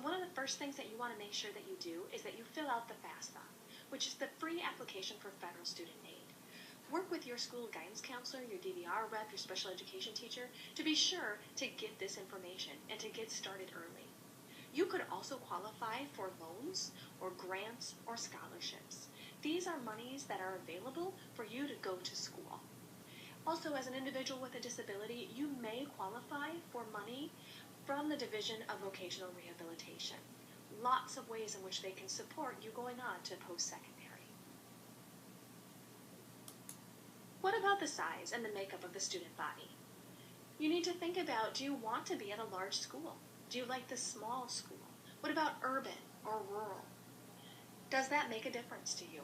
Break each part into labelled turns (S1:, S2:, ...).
S1: one of the first things that you want to make sure that you do is that you fill out the FAFSA, which is the free application for federal student aid. Work with your school guidance counselor, your DVR rep, your special education teacher to be sure to get this information and to get started early. You could also qualify for loans or grants or scholarships. These are monies that are available for you to go to school. Also, as an individual with a disability, you may qualify for money from the Division of Vocational Rehabilitation. Lots of ways in which they can support you going on to post-secondary. What about the size and the makeup of the student body? You need to think about, do you want to be at a large school? Do you like the small school? What about urban or rural? Does that make a difference to you?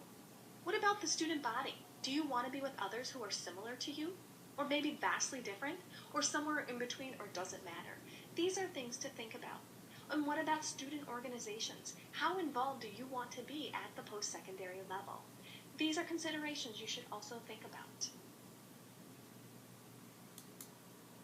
S1: What about the student body? Do you want to be with others who are similar to you? Or maybe vastly different? Or somewhere in between, or does it matter? These are things to think about. And what about student organizations? How involved do you want to be at the post-secondary level? These are considerations you should also think about.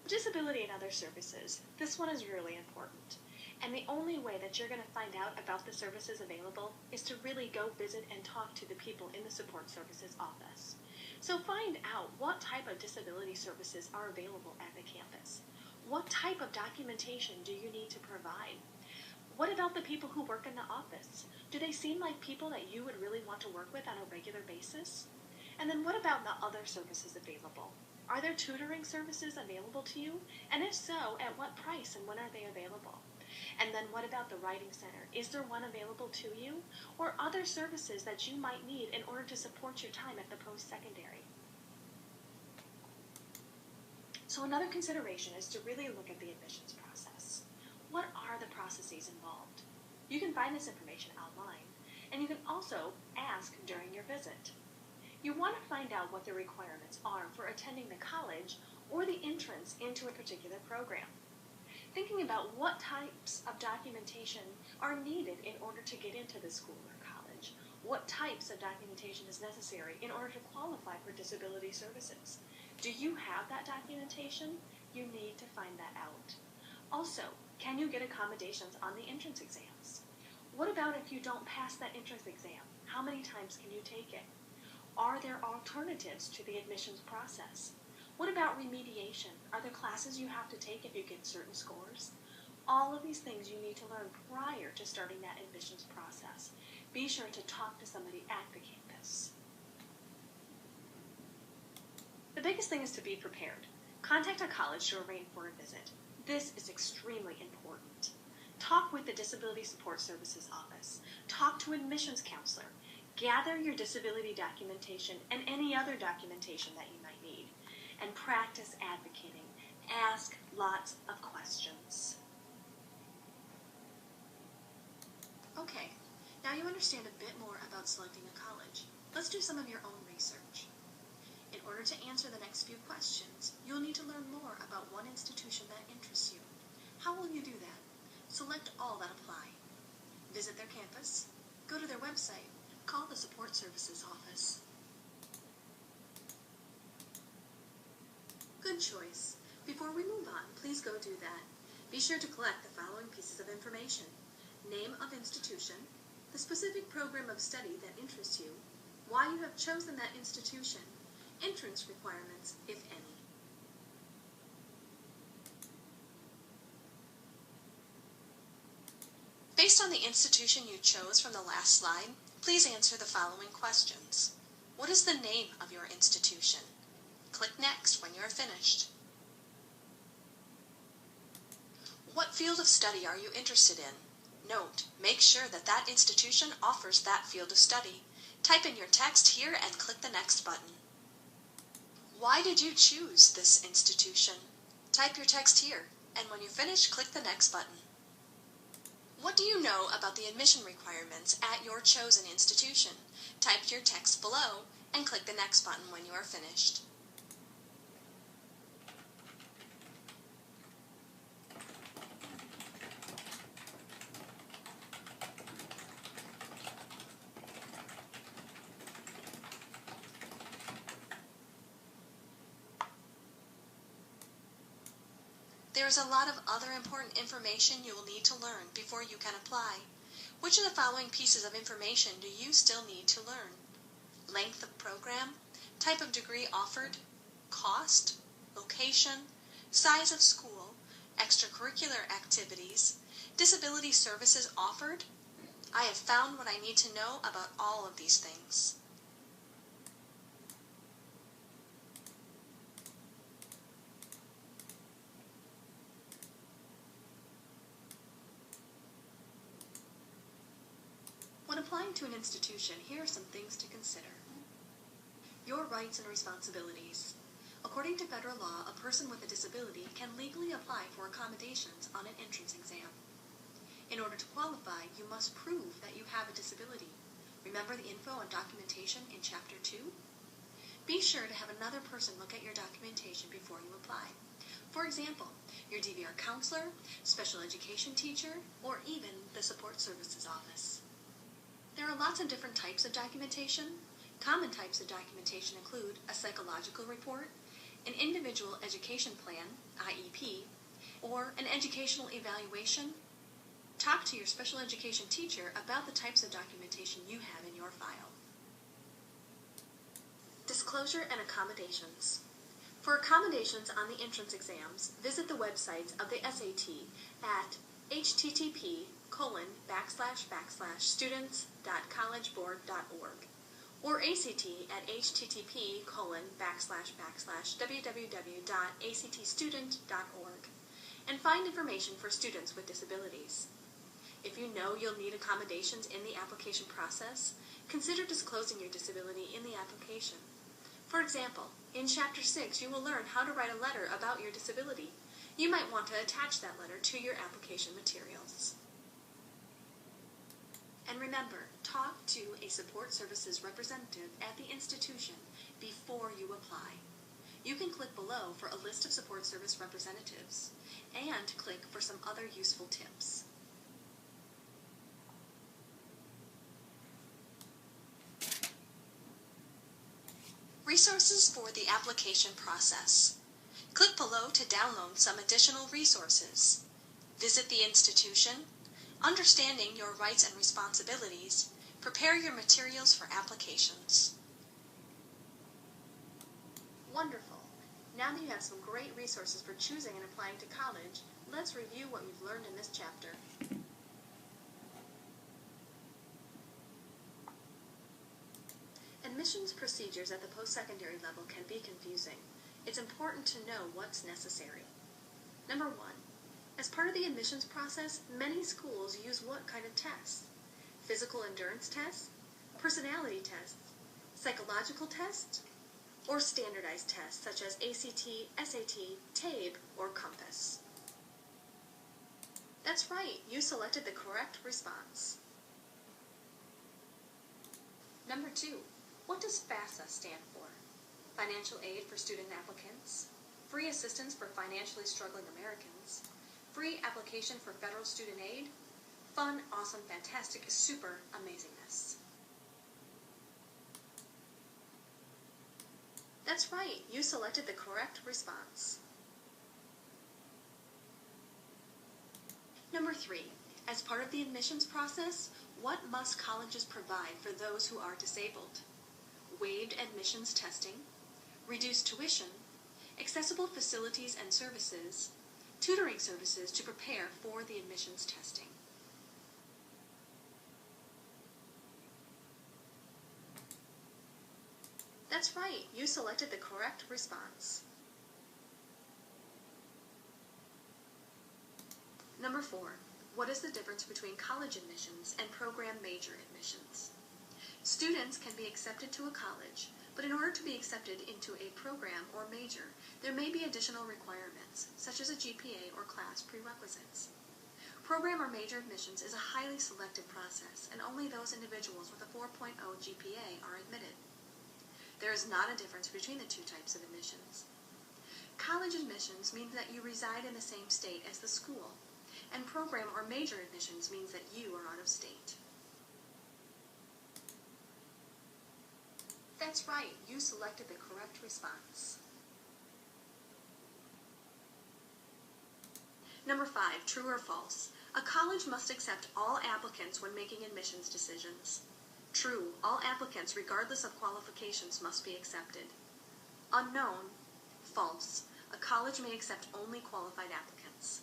S1: Disability and other services. This one is really important. And the only way that you're going to find out about the services available is to really go visit and talk to the people in the support services office. So find out what type of disability services are available at the campus. What type of documentation do you need to provide? What about the people who work in the office? Do they seem like people that you would really want to work with on a regular basis? And then what about the other services available? Are there tutoring services available to you? And if so, at what price and when are they available? And then what about the Writing Center? Is there one available to you? Or other services that you might need in order to support your time at the post-secondary? So another consideration is to really look at the admissions process. What are the processes involved? You can find this information online, and you can also ask during your visit. You want to find out what the requirements are for attending the college or the entrance into a particular program. Thinking about what types of documentation are needed in order to get into the school or college. What types of documentation is necessary in order to qualify for disability services? Do you have that documentation? You need to find that out. Also, can you get accommodations on the entrance exams? What about if you don't pass that entrance exam? How many times can you take it? Are there alternatives to the admissions process? What about remediation? Are there classes you have to take if you get certain scores? All of these things you need to learn prior to starting that admissions process. Be sure to talk to somebody at the campus. The biggest thing is to be prepared. Contact a college to arrange for a visit. This is extremely important. Talk with the Disability Support Services office. Talk to an admissions counselor. Gather your disability documentation and any other documentation that you might need. And practice advocating. Ask lots of questions. Okay, now you understand a bit more about selecting a college. Let's do some of your own research. In order to answer the next few questions, you'll need to learn more about one institution that interests you. How will you do that? Select all that apply. Visit their campus, go to their website, call the support services office. Good choice. Before we move on, please go do that. Be sure to collect the following pieces of information: name of institution, the specific program of study that interests you, why you have chosen that institution, entrance requirements, if any. Based on the institution you chose from the last slide, please answer the following questions. What is the name of your institution? Click Next when you are finished. What field of study are you interested in? Note, make sure that that institution offers that field of study. Type in your text here and click the Next button. Why did you choose this institution? Type your text here, and when you finish, click the Next button. What do you know about the admission requirements at your chosen institution? Type your text below, and click the Next button when you are finished.
S2: There is a lot of other important information you will need to learn before you can apply. Which of the following pieces of information do you still need to learn? Length of program, type of degree offered, cost, location, size of school, extracurricular activities, disability services offered? I have found what I need to know about all of these things. When applying to an institution, here are some things to consider. Your rights and responsibilities. According to federal law, a person with a disability can legally apply for accommodations on an entrance exam. In order to qualify, you must prove that you have a disability. Remember the info on documentation in Chapter 2? Be sure to have another person look at your documentation before you apply. For example, your DVR counselor, special education teacher, or even the support services office. There are lots of different types of documentation. Common types of documentation include a psychological report, an individual education plan, IEP, or an educational evaluation. Talk to your special education teacher about the types of documentation you have in your file. Disclosure and accommodations. For accommodations on the entrance exams, visit the websites of the SAT at http://students.collegeboard.org or ACT at http://www.actstudent.org and find information for students with disabilities. If you know you'll need accommodations in the application process, consider disclosing your disability in the application. For example, in Chapter 6 you will learn how to write a letter about your disability. You might want to attach that letter to your application materials. And remember, talk to a support services representative at the institution before you apply. You can click below for a list of support service representatives and click for some other useful tips. Resources for the application process. Click below to download some additional resources. Visit the institution, understanding your rights and responsibilities, prepare your materials for applications. Wonderful. Now that you have some great resources for choosing and applying to college, let's review what you've learned in this chapter. Admissions procedures at the post-secondary level can be confusing. It's important to know what's necessary. Number 1. As part of the admissions process, many schools use what kind of tests? Physical endurance tests, personality tests, psychological tests, or standardized tests such as ACT, SAT, TABE, or COMPASS. That's right, you selected the correct response. Number 2. What does FAFSA stand for? Financial Aid for Student Applicants, Free Assistance for Financially Struggling Americans, Free Application for Federal Student Aid, Fun, Awesome, Fantastic, Super, Amazingness. That's right, you selected the correct response. Number 3. As part of the admissions process, what must colleges provide for those who are disabled? Waived admissions testing, reduced tuition, accessible facilities and services, tutoring services to prepare for the admissions testing. That's right, you selected the correct response. Number 4. What is the difference between college admissions and program major admissions? Students can be accepted to a college, but in order to be accepted into a program or major, there may be additional requirements, such as a GPA or class prerequisites. Program or major admissions is a highly selective process, and only those individuals with a 4.0 GPA are admitted. There is not a difference between the two types of admissions. College admissions means that you reside in the same state as the school, and program or major admissions means that you are out of state. That's right, you selected the correct response. Number 5, true or false. A college must accept all applicants when making admissions decisions. True, all applicants regardless of qualifications must be accepted. Unknown. False. A college may accept only qualified applicants.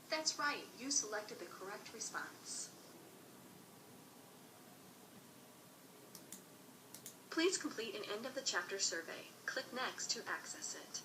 S2: That's right, you selected the correct response. Please complete an end of the chapter survey. Click Next to access it.